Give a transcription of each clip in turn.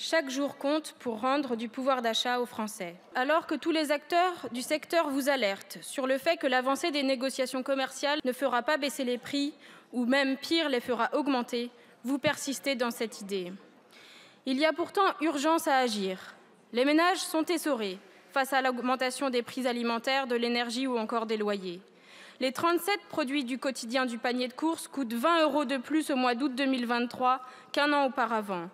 Chaque jour compte pour rendre du pouvoir d'achat aux Français. Alors que tous les acteurs du secteur vous alertent sur le fait que l'avancée des négociations commerciales ne fera pas baisser les prix ou même pire les fera augmenter, vous persistez dans cette idée. Il y a pourtant urgence à agir. Les ménages sont essorés face à l'augmentation des prix alimentaires, de l'énergie ou encore des loyers. Les 37 produits du quotidien du panier de courses coûtent 20 € de plus au mois d'août 2023 qu'un an auparavant.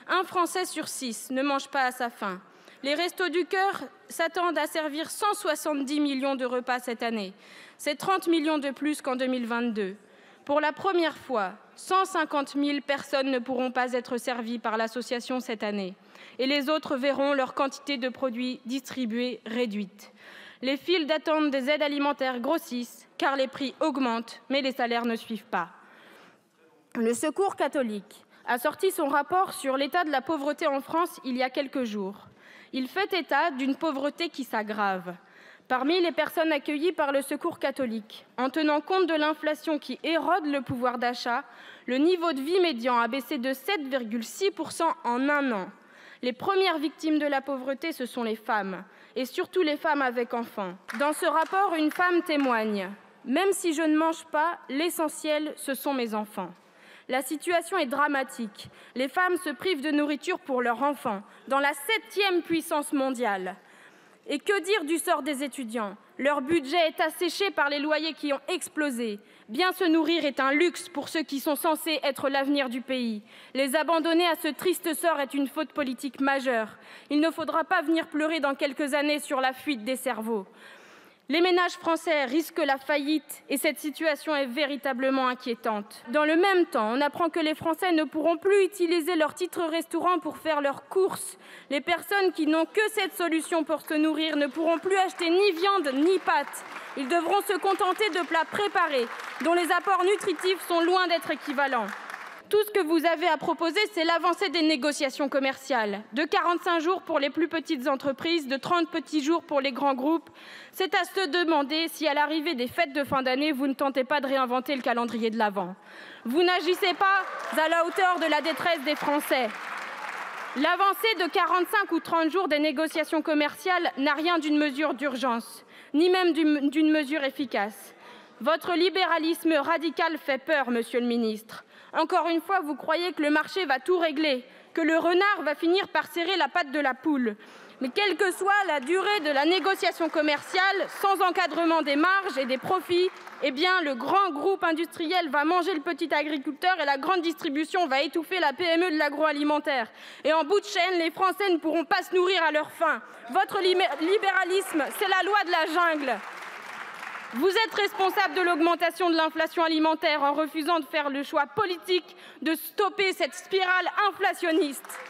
Un Français sur 6 ne mange pas à sa faim. Les Restos du Cœur s'attendent à servir 170 millions de repas cette année. C'est 30 millions de plus qu'en 2022. Pour la première fois, 150 000 personnes ne pourront pas être servies par l'association cette année. Et les autres verront leur quantité de produits distribués réduite. Les files d'attente des aides alimentaires grossissent, car les prix augmentent, mais les salaires ne suivent pas. Le Secours catholique a sorti son rapport sur l'état de la pauvreté en France il y a quelques jours. Il fait état d'une pauvreté qui s'aggrave. Parmi les personnes accueillies par le Secours catholique, en tenant compte de l'inflation qui érode le pouvoir d'achat, le niveau de vie médian a baissé de 7,6% en un an. Les premières victimes de la pauvreté, ce sont les femmes, et surtout les femmes avec enfants. Dans ce rapport, une femme témoigne « Même si je ne mange pas, l'essentiel, ce sont mes enfants ». La situation est dramatique. Les femmes se privent de nourriture pour leurs enfants, dans la 7e puissance mondiale. Et que dire du sort des étudiants? Leur budget est asséché par les loyers qui ont explosé. Bien se nourrir est un luxe pour ceux qui sont censés être l'avenir du pays. Les abandonner à ce triste sort est une faute politique majeure. Il ne faudra pas venir pleurer dans quelques années sur la fuite des cerveaux. Les ménages français risquent la faillite et cette situation est véritablement inquiétante. Dans le même temps, on apprend que les Français ne pourront plus utiliser leur titre restaurant pour faire leurs courses. Les personnes qui n'ont que cette solution pour se nourrir ne pourront plus acheter ni viande ni pâtes. Ils devront se contenter de plats préparés, dont les apports nutritifs sont loin d'être équivalents. Tout ce que vous avez à proposer, c'est l'avancée des négociations commerciales. De 45 jours pour les plus petites entreprises, de 30 petits jours pour les grands groupes. C'est à se demander si, à l'arrivée des fêtes de fin d'année, vous ne tentez pas de réinventer le calendrier de l'Avent. Vous n'agissez pas à la hauteur de la détresse des Français. L'avancée de 45 ou 30 jours des négociations commerciales n'a rien d'une mesure d'urgence, ni même d'une mesure efficace. Votre libéralisme radical fait peur, Monsieur le ministre. Encore une fois, vous croyez que le marché va tout régler, que le renard va finir par serrer la patte de la poule. Mais quelle que soit la durée de la négociation commerciale, sans encadrement des marges et des profits, eh bien, le grand groupe industriel va manger le petit agriculteur et la grande distribution va étouffer la PME de l'agroalimentaire. Et en bout de chaîne, les Français ne pourront pas se nourrir à leur faim. Votre libéralisme, c'est la loi de la jungle. Vous êtes responsable de l'augmentation de l'inflation alimentaire en refusant de faire le choix politique de stopper cette spirale inflationniste.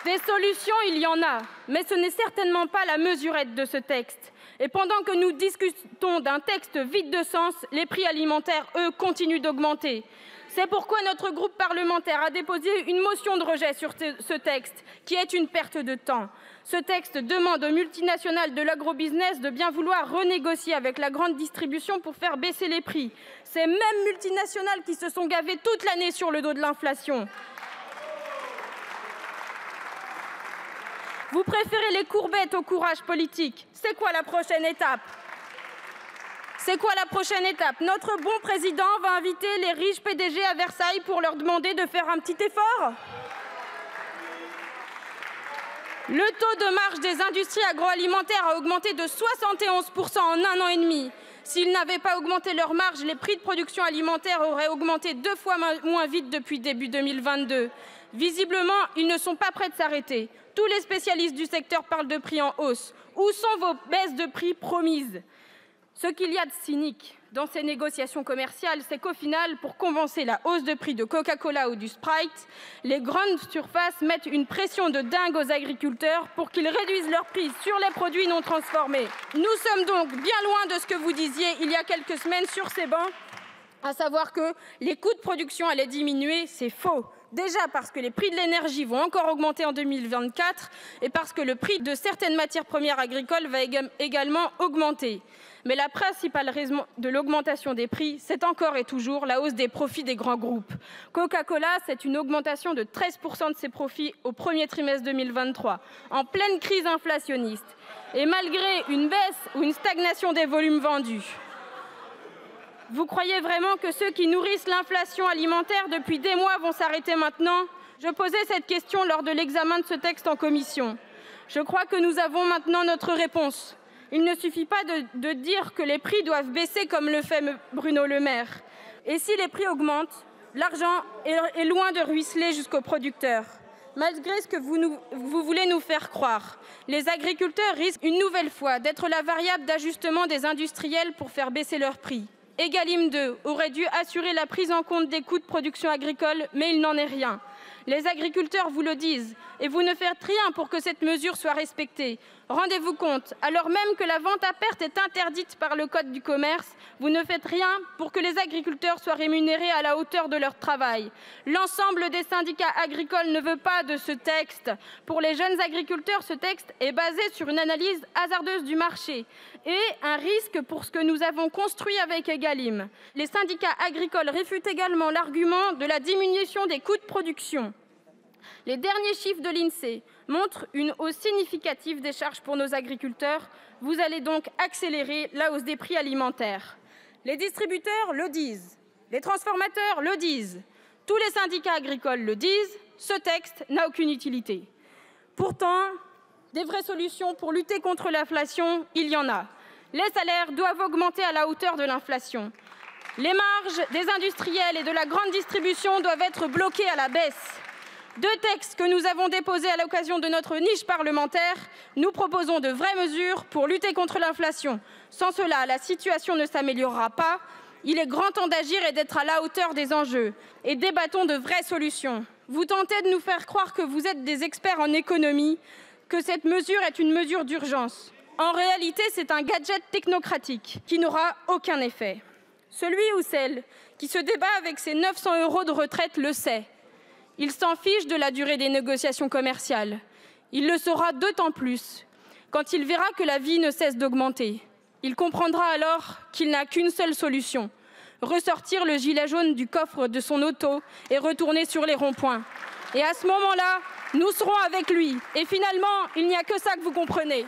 Des solutions, il y en a, mais ce n'est certainement pas la mesurette de ce texte. Et pendant que nous discutons d'un texte vide de sens, les prix alimentaires, eux, continuent d'augmenter. C'est pourquoi notre groupe parlementaire a déposé une motion de rejet sur ce texte, qui est une perte de temps. Ce texte demande aux multinationales de l'agrobusiness de bien vouloir renégocier avec la grande distribution pour faire baisser les prix. Ces mêmes multinationales qui se sont gavées toute l'année sur le dos de l'inflation. Vous préférez les courbettes au courage politique. C'est quoi la prochaine étape? C'est quoi la prochaine étape? Notre bon président va inviter les riches PDG à Versailles pour leur demander de faire un petit effort? Le taux de marge des industries agroalimentaires a augmenté de 71% en un an et demi. S'ils n'avaient pas augmenté leur marge, les prix de production alimentaire auraient augmenté 2 fois moins vite depuis début 2022. Visiblement, ils ne sont pas prêts de s'arrêter. Tous les spécialistes du secteur parlent de prix en hausse. Où sont vos baisses de prix promises? Ce qu'il y a de cynique dans ces négociations commerciales, c'est qu'au final, pour compenser la hausse de prix de Coca-Cola ou du Sprite, les grandes surfaces mettent une pression de dingue aux agriculteurs pour qu'ils réduisent leurs prix sur les produits non transformés. Nous sommes donc bien loin de ce que vous disiez il y a quelques semaines sur ces bancs, à savoir que les coûts de production allaient diminuer. C'est faux. Déjà parce que les prix de l'énergie vont encore augmenter en 2024 et parce que le prix de certaines matières premières agricoles va également augmenter. Mais la principale raison de l'augmentation des prix, c'est encore et toujours la hausse des profits des grands groupes. Coca-Cola, c'est une augmentation de 13% de ses profits au premier trimestre 2023, en pleine crise inflationniste, et malgré une baisse ou une stagnation des volumes vendus. Vous croyez vraiment que ceux qui nourrissent l'inflation alimentaire depuis des mois vont s'arrêter maintenant? Je posais cette question lors de l'examen de ce texte en commission. Je crois que nous avons maintenant notre réponse. Il ne suffit pas de dire que les prix doivent baisser comme le fait Bruno Le Maire. Et si les prix augmentent, l'argent est loin de ruisseler jusqu'aux producteurs. Malgré ce que vous voulez nous faire croire, les agriculteurs risquent une nouvelle fois d'être la variable d'ajustement des industriels pour faire baisser leurs prix. Egalim 2 aurait dû assurer la prise en compte des coûts de production agricole, mais il n'en est rien. Les agriculteurs vous le disent et vous ne faites rien pour que cette mesure soit respectée. Rendez-vous compte, alors même que la vente à perte est interdite par le Code du commerce, vous ne faites rien pour que les agriculteurs soient rémunérés à la hauteur de leur travail. L'ensemble des syndicats agricoles ne veut pas de ce texte. Pour les jeunes agriculteurs, ce texte est basé sur une analyse hasardeuse du marché et un risque pour ce que nous avons construit avec Egalim. Les syndicats agricoles réfutent également l'argument de la diminution des coûts de production. Les derniers chiffres de l'INSEE montrent une hausse significative des charges pour nos agriculteurs. Vous allez donc accélérer la hausse des prix alimentaires. Les distributeurs le disent, les transformateurs le disent, tous les syndicats agricoles le disent, ce texte n'a aucune utilité. Pourtant, des vraies solutions pour lutter contre l'inflation, il y en a. Les salaires doivent augmenter à la hauteur de l'inflation. Les marges des industriels et de la grande distribution doivent être bloquées à la baisse. Deux textes que nous avons déposés à l'occasion de notre niche parlementaire, nous proposons de vraies mesures pour lutter contre l'inflation. Sans cela, la situation ne s'améliorera pas. Il est grand temps d'agir et d'être à la hauteur des enjeux. Et débattons de vraies solutions. Vous tentez de nous faire croire que vous êtes des experts en économie, que cette mesure est une mesure d'urgence. En réalité, c'est un gadget technocratique qui n'aura aucun effet. Celui ou celle qui se débat avec ses 900 € de retraite le sait. Il s'en fiche de la durée des négociations commerciales. Il le saura d'autant plus quand il verra que la vie ne cesse d'augmenter. Il comprendra alors qu'il n'a qu'une seule solution, ressortir le gilet jaune du coffre de son auto et retourner sur les ronds-points. Et à ce moment-là, nous serons avec lui. Et finalement, il n'y a que ça que vous comprenez.